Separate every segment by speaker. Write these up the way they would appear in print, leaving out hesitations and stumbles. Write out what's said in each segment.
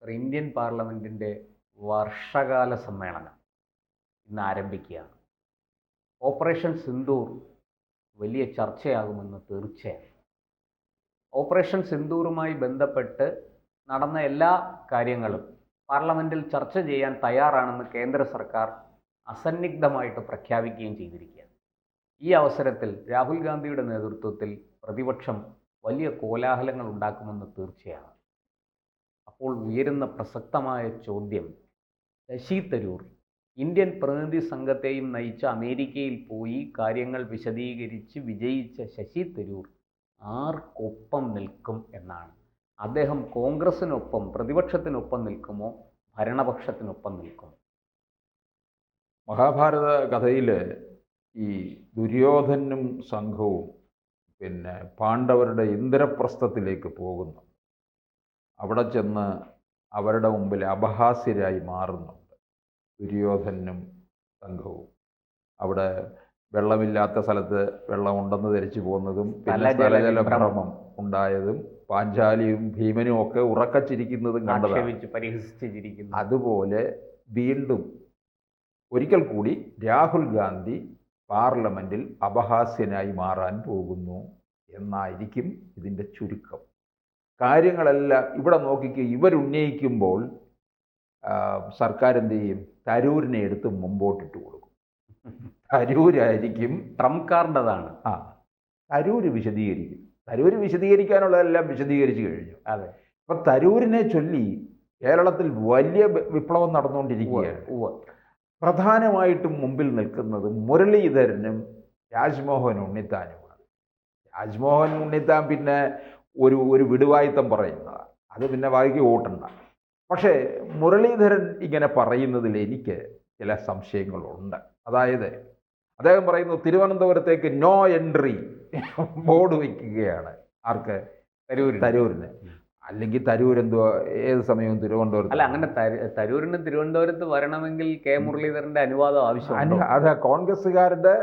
Speaker 1: Indian പാർലമെന്റിന്റെ വർഷകാല സമ്മേളനം ഇന്ന് ആരംഭിക്കുകയാണ്. ഓപ്പറേഷൻ സിന്ദൂർ വലിയ ചർച്ചയാകുമെന്ന് തീർച്ചയാണ്. ഓപ്പറേഷൻ സിന്ദൂറുമായി ബന്ധപ്പെട്ട് നടന്ന എല്ലാ കാര്യങ്ങളും പാർലമെന്റിൽ ചർച്ച ചെയ്യാൻ തയ്യാറാണെന്ന് കേന്ദ്ര സർക്കാർ അസന്നിഗ്ധമായിട്ട് പ്രഖ്യാപിക്കുകയും ചെയ്തിരിക്കുകയാണ്. ഈ അവസരത്തിൽ രാഹുൽ ഗാന്ധിയുടെ നേതൃത്വത്തിൽ പ്രതിപക്ഷം വലിയ കോലാഹലങ്ങൾ ഉണ്ടാക്കുമെന്ന് തീർച്ചയാണ്. അപ്പോൾ ഉയരുന്ന പ്രസക്തമായ ചോദ്യം, ശശി തരൂർ ഇന്ത്യൻ പ്രതിനിധി സംഘത്തെയും നയിച്ച് അമേരിക്കയിൽ പോയി കാര്യങ്ങൾ വിശദീകരിച്ച് വിജയിച്ച ശശി തരൂർ ആർക്കൊപ്പം നിൽക്കും എന്നാണ്. അദ്ദേഹം കോൺഗ്രസിനൊപ്പം, പ്രതിപക്ഷത്തിനൊപ്പം നിൽക്കുമോ, ഭരണപക്ഷത്തിനൊപ്പം നിൽക്കുമോ?
Speaker 2: മഹാഭാരത കഥയിൽ ഈ ദുര്യോധനും സംഘവും പാണ്ഡവരുടെ ഇന്ദ്രപ്രസ്ഥത്തിലേക്ക് പോകുന്നു. അവിടെ ചെന്ന് അവരുടെ മുമ്പിൽ അപഹാസ്യരായി മാറുന്നുണ്ട് ദുര്യോധനും സംഘവും. അവിടെ വെള്ളമില്ലാത്ത സ്ഥലത്ത് വെള്ളമുണ്ടെന്ന് ധരിച്ചു പോകുന്നതും, പിന്നെ സ്ഥലജലഭ്രമം ഉണ്ടായതും, പാഞ്ചാലിയും ഭീമനും ഒക്കെ ഉറക്കച്ചിരിക്കുന്നതും കണ്ടതാണ്. അതുപോലെ വീണ്ടും ഒരിക്കൽ കൂടി രാഹുൽ ഗാന്ധി പാർലമെന്റിൽ അപഹാസ്യനായി മാറാൻ പോകുന്നു എന്നായിരിക്കും ഇതിൻ്റെ ചുരുക്കം. കാര്യങ്ങളെല്ലാം ഇവിടെ നോക്കിക്ക് ഇവരുന്നയിക്കുമ്പോൾ സർക്കാർ എന്ത് ചെയ്യും? തരൂരിനെ എടുത്ത് മുമ്പോട്ടിട്ട് കൊടുക്കും. തരൂരായിരിക്കും
Speaker 1: ട്രംപ് കാർഡതാണ്.
Speaker 2: തരൂര് വിശദീകരിക്കും. തരൂര് വിശദീകരിക്കാനുള്ളതെല്ലാം വിശദീകരിച്ചു കഴിഞ്ഞു.
Speaker 1: അതെ.
Speaker 2: ഇപ്പം തരൂരിനെ ചൊല്ലി കേരളത്തിൽ വലിയ വിപ്ലവം നടന്നുകൊണ്ടിരിക്കുകയാണ്. പ്രധാനമായിട്ടും മുമ്പിൽ നിൽക്കുന്നത് മുരളീധരനും രാജ്മോഹൻ ഉണ്ണിത്താനുമാണ്. രാജ്മോഹൻ ഉണ്ണിത്താൻ പിന്നെ ഒരു വിടുവായുത്തം പറയുന്നതാണ്, അത് പിന്നെ വായിക്ക് ഓട്ടണ്ട. പക്ഷേ മുരളീധരൻ ഇങ്ങനെ പറയുന്നതിൽ എനിക്ക് ചില സംശയങ്ങളുണ്ട്. അതായത് അദ്ദേഹം പറയുന്നു തിരുവനന്തപുരത്തേക്ക് നോ എൻട്രി ബോർഡ് വയ്ക്കുകയാണ്. ആർക്ക്? തരൂരിന്. അല്ലെങ്കിൽ തരൂർ എന്തോ ഏത് സമയവും തിരുവനന്തപുരത്ത്
Speaker 1: അല്ല, അങ്ങനെ തരൂരിന് തിരുവനന്തപുരത്ത് വരണമെങ്കിൽ കെ മുരളീധരന്റെ അനുവാദം ആവശ്യമാണ്.
Speaker 2: അത് കോൺഗ്രസ്സുകാരുടെ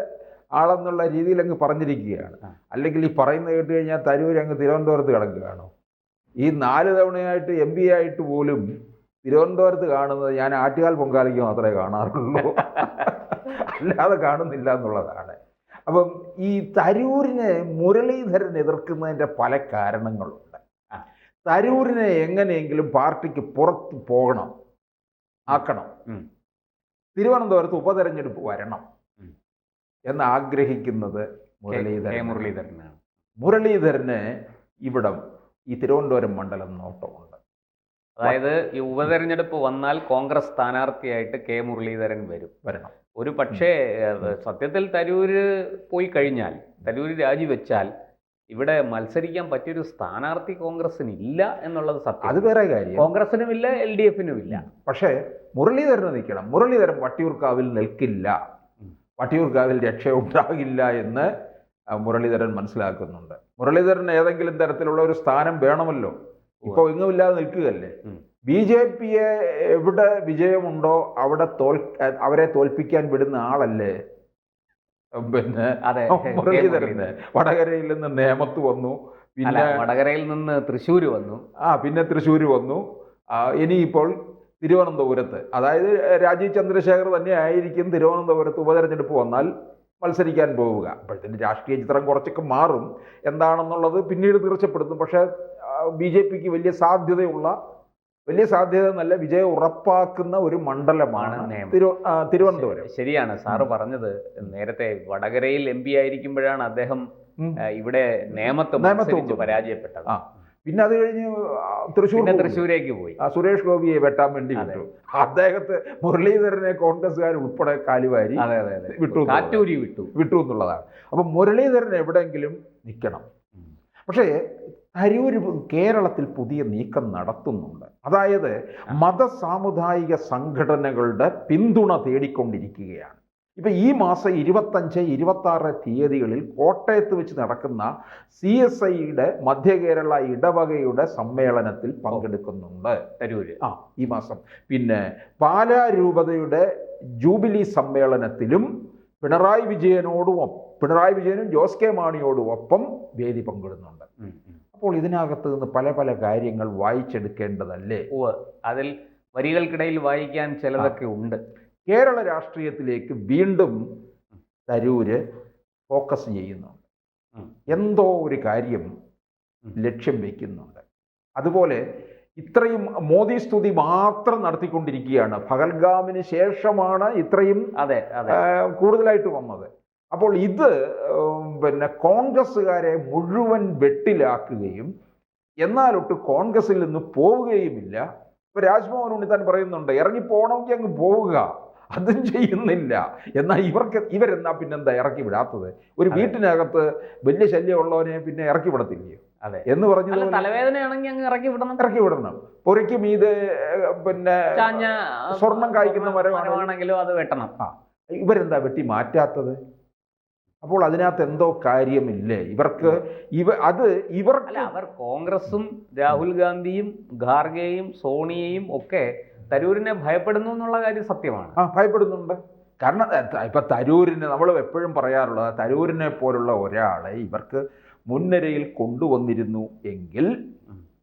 Speaker 2: ആളെന്നുള്ള രീതിയിൽ അങ്ങ് പറഞ്ഞിരിക്കുകയാണ്. അല്ലെങ്കിൽ ഈ പറയുന്നത് കേട്ട് കഴിഞ്ഞാൽ തരൂർ അങ്ങ് തിരുവനന്തപുരത്ത് കിടക്കുകയാണോ? ഈ 4 തവണയായിട്ട് MP ആയിട്ട് പോലും തിരുവനന്തപുരത്ത് കാണുന്നത് ഞാൻ ആറ്റുകാൽ പൊങ്കാലയ്ക്ക് മാത്രമേ കാണാറുള്ളൂ, അല്ലാതെ കാണുന്നില്ല എന്നുള്ളതാണ്. അപ്പം ഈ തരൂരിനെ മുരളീധരൻ എതിർക്കുന്നതിൻ്റെ പല കാരണങ്ങളുണ്ട്. തരൂരിനെ എങ്ങനെയെങ്കിലും പാർട്ടിക്ക് പുറത്ത് പോകണം, ആക്കണം, തിരുവനന്തപുരത്ത് ഉപതെരഞ്ഞെടുപ്പ് വരണം എന്ന് ആഗ്രഹിക്കുന്നത്
Speaker 1: മുരളീധരനാണ്.
Speaker 2: മുരളീധരന് ഇവിടം ഈ തിരുവനന്തപുരം മണ്ഡലം നോട്ടമുണ്ട്.
Speaker 1: അതായത് ഈ ഉപതെരഞ്ഞെടുപ്പ് വന്നാൽ കോൺഗ്രസ് സ്ഥാനാർത്ഥിയായിട്ട് കെ മുരളീധരൻ വരണം. ഒരു പക്ഷേ സത്യത്തിൽ തരൂര് പോയി കഴിഞ്ഞാൽ, തരൂര് രാജിവെച്ചാൽ ഇവിടെ മത്സരിക്കാൻ പറ്റിയൊരു സ്ഥാനാർത്ഥി കോൺഗ്രസിന് ഇല്ല എന്നുള്ളത് സത്യം.
Speaker 2: അത് വേറെ കാര്യം.
Speaker 1: കോൺഗ്രസിനും ഇല്ല, LDF-നും ഇല്ല.
Speaker 2: പക്ഷേ മുരളീധരന് നിൽക്കണം. മുരളീധരൻ വട്ടിയൂർക്കാവിൽ നിൽക്കില്ല, വട്ടിയൂർക്കാവിൽ രക്ഷയുണ്ടാകില്ല എന്ന് മുരളീധരൻ മനസ്സിലാക്കുന്നുണ്ട്. മുരളീധരൻ ഏതെങ്കിലും തരത്തിലുള്ള ഒരു സ്ഥാനം വേണമല്ലോ. ഇപ്പോൾ എങ്ങുമില്ലാതെ നിൽക്കുകയല്ലേ. BJP-യെ എവിടെ വിജയമുണ്ടോ അവിടെ അവരെ തോൽപ്പിക്കാൻ വിടുന്ന ആളല്ലേ മുരളീധരന്. വടകരയിൽ നിന്ന് നേമത്ത് വന്നു, പിന്നെ
Speaker 1: വടകരയിൽ നിന്ന് തൃശ്ശൂർ വന്നു,
Speaker 2: പിന്നെ തൃശ്ശൂർ വന്നു, ഇനിയിപ്പോൾ തിരുവനന്തപുരത്ത്. അതായത് രാജീവ് ചന്ദ്രശേഖർ തന്നെ ആയിരിക്കും തിരുവനന്തപുരത്ത് ഉപതെരഞ്ഞെടുപ്പ് വന്നാൽ മത്സരിക്കാൻ പോവുക. അപ്പോഴത്തേന് രാഷ്ട്രീയ ചിത്രം കുറച്ചൊക്കെ മാറും. എന്താണെന്നുള്ളത് പിന്നീട് തീർച്ചപ്പെടുത്തും. പക്ഷേ BJP-ക്ക് വലിയ സാധ്യത നല്ല വിജയം ഉറപ്പാക്കുന്ന ഒരു മണ്ഡലമാണ് തിരുവനന്തപുരം.
Speaker 1: ശരിയാണ് സാറ് പറഞ്ഞത്. നേരത്തെ വടകരയിൽ MP ആയിരിക്കുമ്പോഴാണ് അദ്ദേഹം ഇവിടെ നേമത്ത് പരാജയപ്പെട്ടത്.
Speaker 2: പിന്നെ അത് കഴിഞ്ഞ്
Speaker 1: തൃശ്ശൂരേക്ക് പോയി.
Speaker 2: സുരേഷ് ഗോപിയെ വെട്ടാൻ വേണ്ടി വിട്ടു. അദ്ദേഹത്തെ മുരളീധരനെ കോൺഗ്രസ്സുകാർ ഉൾപ്പെടെ കാലുവാരി വിട്ടു എന്നുള്ളതാണ്. അപ്പം മുരളീധരൻ എവിടെയെങ്കിലും നിൽക്കണം. പക്ഷേ തരൂർ കേരളത്തിൽ പുതിയ നീക്കം നടത്തുന്നുണ്ട്. അതായത് മതസാമുദായിക സംഘടനകളുടെ പിന്തുണ തേടിക്കൊണ്ടിരിക്കുകയാണ്. ഇപ്പം ഈ മാസം 25, 26 തീയതികളിൽ കോട്ടയത്ത് വെച്ച് നടക്കുന്ന CSIയുടെ മധ്യകേരള ഇടവകയുടെ സമ്മേളനത്തിൽ പങ്കെടുക്കുന്നുണ്ട് തരൂര്. ഈ മാസം പിന്നെ പാലാ രൂപതയുടെ ജൂബിലി സമ്മേളനത്തിലും പിണറായി വിജയനും ജോസ് കെ മാണിയോടും ഒപ്പം വേദി പങ്കിടുന്നുണ്ട്. അപ്പോൾ ഇതിനകത്ത് നിന്ന് പല പല കാര്യങ്ങൾ വായിച്ചെടുക്കേണ്ടതല്ലേ?
Speaker 1: അതിൽ വരികൾക്കിടയിൽ വായിക്കാൻ ചിലതൊക്കെ ഉണ്ട്.
Speaker 2: കേരള രാഷ്ട്രീയത്തിലേക്ക് വീണ്ടും തരൂര് ഫോക്കസ് ചെയ്യുന്നുണ്ട്. എന്തോ ഒരു കാര്യം ലക്ഷ്യം വയ്ക്കുന്നുണ്ട്. അതുപോലെ ഇത്രയും മോദി സ്തുതി മാത്രം നടത്തിക്കൊണ്ടിരിക്കുകയാണ്. പഹൽഗാമിന് ശേഷമാണ് ഇത്രയും കൂടുതലായിട്ട് വന്നത്. അപ്പോൾ ഇത് കോൺഗ്രസ്സുകാരെ മുഴുവൻ വെട്ടിലാക്കുകയും എന്നാലൊട്ട് കോൺഗ്രസിൽ നിന്ന് പോവുകയുമില്ല. ഇപ്പൊ രാജ്മോഹൻ ഉണ്ണിത്താൻ പറയുന്നുണ്ട്, ഇറങ്ങി പോകണമെങ്കിൽ അങ്ങ് പോവുക, അതും ചെയ്യുന്നില്ല. എന്നാൽ ഇവരെന്നാ പിന്നെന്താ ഇറക്കി വിടാത്തത്? ഒരു വീട്ടിനകത്ത് വലിയ ശല്യമുള്ളവനെ പിന്നെ ഇറക്കി വിടത്തില്ലയോ എന്ന് പറഞ്ഞത്
Speaker 1: തലവേദനയാണെങ്കിൽ അങ്ങ് ഇറക്കി
Speaker 2: വിടണം. പുരയ്ക്ക് മീതെ സ്വർണം കായ്ക്കുന്ന മരമാണെങ്കിലും
Speaker 1: അത് വെട്ടണം.
Speaker 2: ഇവരെന്താ വെട്ടി മാറ്റാത്തത്? അപ്പോൾ അതിനകത്ത് എന്തോ കാര്യമില്ലേ ഇവർക്ക്?
Speaker 1: അവർ കോൺഗ്രസും രാഹുൽ ഗാന്ധിയും ഖാർഗെയും സോണിയയും ഒക്കെ തരൂരിനെ ഭയപ്പെടുന്നു എന്നുള്ള കാര്യം സത്യമാണ്.
Speaker 2: ഭയപ്പെടുന്നുണ്ട്. കാരണം ഇപ്പൊ തരൂരിനെ നമ്മൾ എപ്പോഴും പറയാറുള്ളത്, തരൂരിനെ പോലുള്ള ഒരാളെ ഇവർക്ക് മുൻനിരയിൽ കൊണ്ടുവന്നിരുന്നു എങ്കിൽ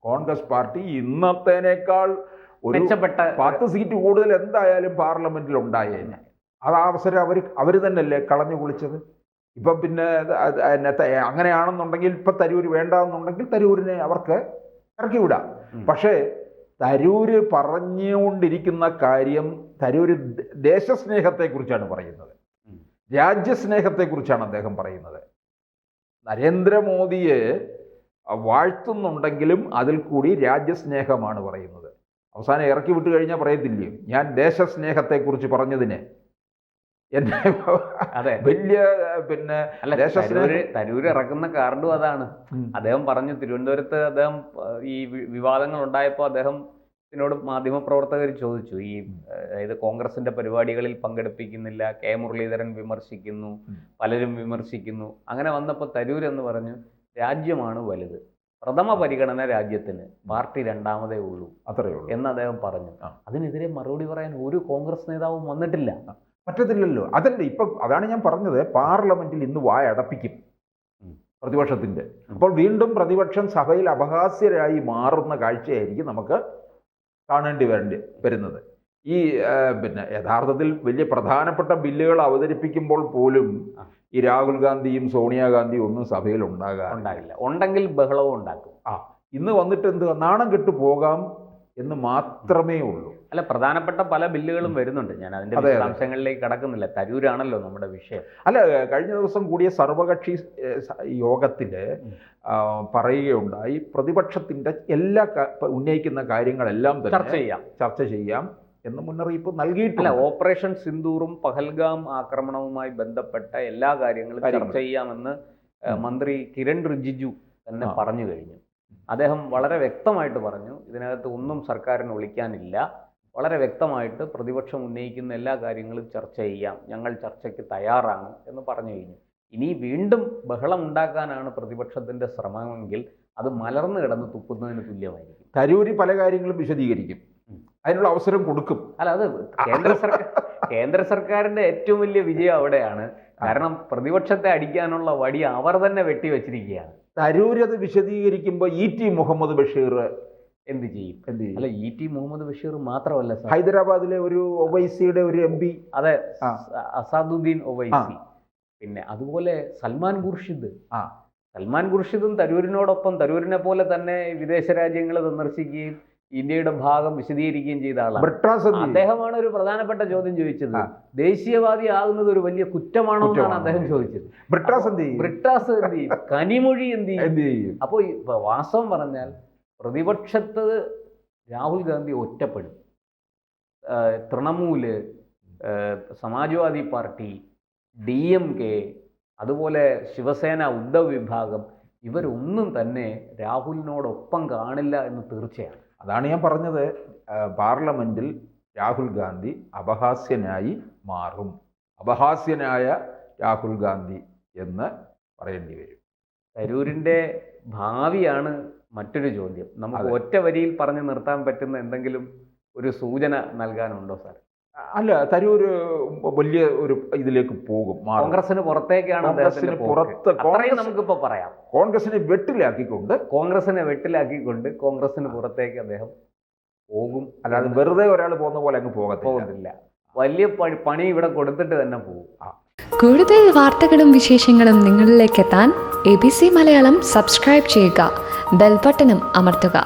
Speaker 2: കോൺഗ്രസ് പാർട്ടി ഇന്നത്തേനേക്കാൾ ഒരു 10 സീറ്റ് കൂടുതൽ എന്തായാലും പാർലമെന്റിൽ ഉണ്ടായേനെ. അത് അവസരം അവർ തന്നെയല്ലേ കളഞ്ഞു കുളിച്ചത്. ഇപ്പം പിന്നെ അങ്ങനെയാണെന്നുണ്ടെങ്കിൽ ഇപ്പൊ തരൂര് വേണ്ടെന്നുണ്ടെങ്കിൽ തരൂരിനെ അവർക്ക് ഇറക്കി വിടാം. പക്ഷേ തരൂര് പറഞ്ഞുകൊണ്ടിരിക്കുന്ന കാര്യം, തരൂര് ദേശസ്നേഹത്തെക്കുറിച്ചാണ് പറയുന്നത്, രാജ്യസ്നേഹത്തെക്കുറിച്ചാണ് അദ്ദേഹം പറയുന്നത്. നരേന്ദ്രമോദിയെ വാഴ്ത്തുന്നുണ്ടെങ്കിലും അതിൽ കൂടി രാജ്യസ്നേഹമാണ് പറയുന്നത്. അവസാനം ഇറക്കി വിട്ട് കഴിഞ്ഞാൽ പറയത്തില്ലയോ, ഞാൻ ദേശസ്നേഹത്തെക്കുറിച്ച് പറഞ്ഞതിന് എന്നെ വലിയ
Speaker 1: തരൂര് ഇറക്കുന്ന കാർഡും അതാണ്. അദ്ദേഹം പറഞ്ഞു, തിരുവനന്തപുരത്ത് അദ്ദേഹം ഈ വിവാദങ്ങൾ ഉണ്ടായപ്പോൾ അദ്ദേഹത്തിനോട് മാധ്യമപ്രവർത്തകർ ചോദിച്ചു, അതായത് കോൺഗ്രസിന്റെ പരിപാടികളിൽ പങ്കെടുപ്പിക്കുന്നില്ല, കെ മുരളീധരൻ വിമർശിക്കുന്നു, പലരും വിമർശിക്കുന്നു. അങ്ങനെ വന്നപ്പോൾ തരൂർ എന്ന് പറഞ്ഞു, രാജ്യമാണ് വലുത്, പ്രഥമ പരിഗണന രാജ്യത്തിന്, പാർട്ടി രണ്ടാമതേ ഉള്ളൂ,
Speaker 2: അത്രയേ ഉള്ളൂ
Speaker 1: എന്ന് അദ്ദേഹം പറഞ്ഞു. അതിനെതിരെ മറുപടി പറയാൻ ഒരു കോൺഗ്രസ് നേതാവും വന്നിട്ടില്ല.
Speaker 2: പറ്റത്തില്ലല്ലോ. അതല്ല ഇപ്പം അതാണ് ഞാൻ പറഞ്ഞത്, പാർലമെന്റിൽ ഇന്ന് വായടപ്പിക്കും പ്രതിപക്ഷത്തിന്റെ. അപ്പോൾ വീണ്ടും പ്രതിപക്ഷം സഭയിൽ അപഹാസ്യരായി മാറുന്ന കാഴ്ചയായിരിക്കും നമുക്ക് കാണേണ്ടി വരുന്നത്. ഈ യഥാർത്ഥത്തിൽ വലിയ പ്രധാനപ്പെട്ട ബില്ലുകൾ അവതരിപ്പിക്കുമ്പോൾ പോലും ഈ രാഹുൽ ഗാന്ധിയും സോണിയാഗാന്ധിയും ഒന്നും സഭയിൽ ഉണ്ടാകില്ല.
Speaker 1: ഉണ്ടെങ്കിൽ ബഹളവും ഉണ്ടാക്കും.
Speaker 2: ഇന്ന് വന്നിട്ട് എന്ത് നാണം കെട്ടു പോകാം എന്ന് മാത്രമേ ഉള്ളൂ.
Speaker 1: അല്ല, പ്രധാനപ്പെട്ട പല ബില്ലുകളും വരുന്നുണ്ട്. ഞാൻ അതിന്റെ വിശദാംശങ്ങളിലേക്ക് കടക്കുന്നില്ല, തരൂരാണല്ലോ നമ്മുടെ വിഷയം.
Speaker 2: അല്ല, കഴിഞ്ഞ ദിവസം കൂടിയ സർവകക്ഷി യോഗത്തില് പറയുകയുണ്ടായി, പ്രതിപക്ഷത്തിന്റെ എല്ലാ ഉന്നയിക്കുന്ന കാര്യങ്ങളെല്ലാം ചർച്ച ചെയ്യാം എന്ന് മുന്നറിയിപ്പ് നൽകിയിട്ടില്ല.
Speaker 1: ഓപ്പറേഷൻ സിന്ദൂറും പഹൽഗാം ആക്രമണവുമായി ബന്ധപ്പെട്ട എല്ലാ കാര്യങ്ങളും ചർച്ച ചെയ്യാമെന്ന് മന്ത്രി കിരൺ റിജിജു തന്നെ പറഞ്ഞു കഴിഞ്ഞു. അദ്ദേഹം വളരെ വ്യക്തമായിട്ട് പറഞ്ഞു, ഇതിനകത്ത് ഒന്നും സർക്കാരിന് ഒളിക്കാനില്ല, വളരെ വ്യക്തമായിട്ട് പ്രതിപക്ഷം ഉന്നയിക്കുന്ന എല്ലാ കാര്യങ്ങളും ചർച്ച ചെയ്യാം, ഞങ്ങൾ ചർച്ചയ്ക്ക് തയ്യാറാണ് എന്ന് പറഞ്ഞു കഴിഞ്ഞു. ഇനി വീണ്ടും ബഹളം ഉണ്ടാക്കാനാണ് പ്രതിപക്ഷത്തിന്റെ ശ്രമമെങ്കിൽ അത് മലർന്നു കിടന്ന് തുപ്പുന്നതിന് തുല്യമായിരിക്കും.
Speaker 2: തരൂരി പല കാര്യങ്ങളും വിശദീകരിക്കും, അതിനുള്ള അവസരം കൊടുക്കും.
Speaker 1: അല്ല, അത് കേന്ദ്ര സർക്കാരിന്റെ ഏറ്റവും വലിയ വിജയം അവിടെയാണ്. കാരണം പ്രതിപക്ഷത്തെ അടിക്കാനുള്ള വടി അവർ തന്നെ വെട്ടിവെച്ചിരിക്കുകയാണ്.
Speaker 2: തരൂർ അത് വിശദീകരിക്കുമ്പോൾ ഇ.ടി. മുഹമ്മദ് ബഷീർ
Speaker 1: എന്ത് ചെയ്യും? അല്ല, ഇ.ടി. മുഹമ്മദ് ബഷീർ മാത്രമല്ല,
Speaker 2: ഹൈദരാബാദിലെ ഒരു ഒവൈസിയുടെ ഒരു MP,
Speaker 1: അതെ, അസാദുദ്ദീൻ ഒവൈസി, പിന്നെ അതുപോലെ സൽമാൻ ഖുർഷിദും തരൂരിനോടൊപ്പം, തരൂരിനെ പോലെ തന്നെ വിദേശ രാജ്യങ്ങൾ സന്ദർശിക്കുകയും ഇന്ത്യയുടെ ഭാഗം വിശദീകരിക്കുകയും ചെയ്ത ആളാണ്. അദ്ദേഹമാണ് ഒരു പ്രധാനപ്പെട്ട ചോദ്യം ചോദിച്ചത്, ദേശീയവാദി ആകുന്നത് ഒരു വലിയ കുറ്റമാണോ എന്നാണ് അദ്ദേഹം ചോദിച്ചത്. ബ്രിട്ടാസ് എന്ത് ചെയ്യും? കനിമൊഴി എന്ത് ചെയ്യും? അപ്പോൾ വാസ്തവം പറഞ്ഞാൽ പ്രതിപക്ഷത്ത് രാഹുൽ ഗാന്ധി ഒറ്റപ്പെടും. തൃണമൂല്, സമാജ്വാദി പാർട്ടി, DMK, അതുപോലെ ശിവസേന, ഉദ്ധവ് വിഭാഗം, ഇവരൊന്നും തന്നെ രാഹുലിനോടൊപ്പം കാണില്ല എന്ന് തീർച്ചയാണ്.
Speaker 2: അതാണ് ഞാൻ പറഞ്ഞത്, പാർലമെന്റിൽ രാഹുൽ ഗാന്ധി അപഹാസ്യനായി മാറും. അപഹാസ്യനായ രാഹുൽ ഗാന്ധി എന്ന് പറയേണ്ടി വരും.
Speaker 1: തരൂരിൻ്റെ ഭാവിയാണ് മറ്റൊരു ചോദ്യം. നമുക്ക് ഒറ്റ വരിയിൽ പറഞ്ഞു നിർത്താൻ പറ്റുന്ന എന്തെങ്കിലും ഒരു സൂചന നൽകാനുണ്ടോ സാർ?
Speaker 2: അല്ല, തരൂർ വലിയ ഒരു ഇതിലേക്ക് പോകും, മാറും.
Speaker 1: കോൺഗ്രസിന് പുറത്തേക്കാണ്
Speaker 2: കോൺഗ്രസിന് പുറത്ത്
Speaker 1: നമുക്കിപ്പോ പറയാം.
Speaker 2: കോൺഗ്രസിനെ വെട്ടിലാക്കിക്കൊണ്ട്
Speaker 1: കോൺഗ്രസിന് പുറത്തേക്ക് അദ്ദേഹം പോകും.
Speaker 2: അല്ലാതെ വെറുതെ ഒരാൾ പോകുന്ന പോലെ അങ്ങ്
Speaker 1: പോകുന്നില്ല. വലിയ പണി ഇവിടെ കൊടുത്തിട്ട് തന്നെ പോകും.
Speaker 3: കൂടുതൽ വാർത്തകളും വിശേഷങ്ങളും നിങ്ങളിലേക്ക് എത്താൻ ABC മലയാളം സബ്സ്ക്രൈബ് ചെയ്യുക, ബെൽ ബട്ടണും അമർത്തുക.